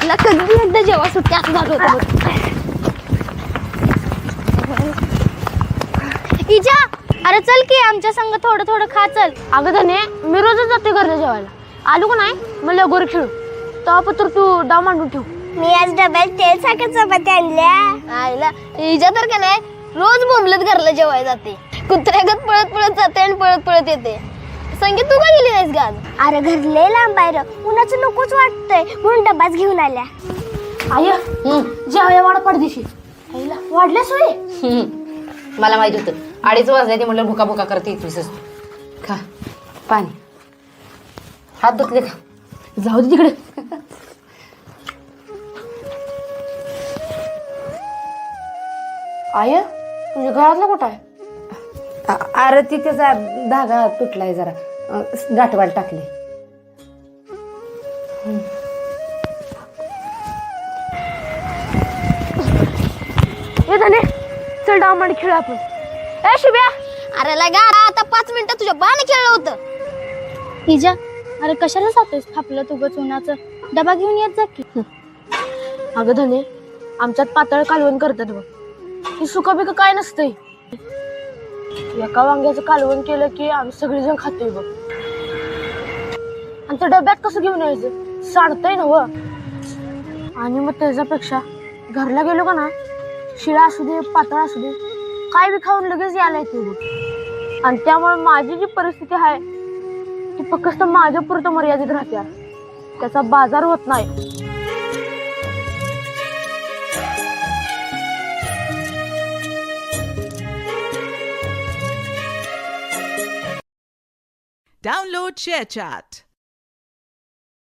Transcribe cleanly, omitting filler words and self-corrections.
आईला कधी एकदा जेव्हा सुट्टी असं झालं होतं बघ. इजा अरे चल की आमच्या संग थोडं थोडं खा चल. अगं धने मी रोजच जाते घरला जेवायला. आलो का नाही मला लगोरी खेळू तेव्हा पत्र तू डाव मांडून ठेव. मी आज डब्यात तेल साखर चपात्या आणल्या. आईला इजा तर का नाही रोज बोंबलत घरला जेवायला जाते. कुत्र्यागत पळत पळत जाते आणि पळत पळत येते. संगीत तू का गेली नाहीस ग आज? अरे घर लय लांब आहे उन्हाचं नकोच वाटतंय म्हणून डबाच घेऊन आल्या. आय जेवाया वाडा पडदिशी आईला वाढल्या सोयी. मला माहित होतं 2:30 वाजले ते म्हटलं भुका भुका करते इथूनच. खा पाणी हात धुतले का? जाऊ दे तिकडे. आय तुझ्या घरातलं कुठं आहे? अरे ती त्याचा धागा तुटलाय जरा गाठवायला टाकले. हे धने चल डाव मांड खेळू आपण. ए शिब्या अरे लगा आता 5 मिनिटं तुझ्या बाने खेळलं होतं. इजा अरे कशाला जातोस थापलं तुगच उन्हाचं डबा घेऊन येत जा की. अगं धने आमच्यात पातळ कालवण करतात बघ. ही सुका बिका काय नसतंय. एका वांग्याचं कालवण केलं की आम्ही सगळेजण खातोय बघ. आणि त्या डब्यात कसं घेऊन यायचं सांडतंय ना व. आणि मग त्याच्यापेक्षा घरला गेलो का ना शिळा असू दे पातळ असू दे काय बी खाऊन लगेच यायला येते बघ. आणि त्यामुळे माझी जी परिस्थिती आहे ती फक्त माझ्या पुरतं मर्यादित राहते. त्याचा बाजार होत नाही. Download ShareChat.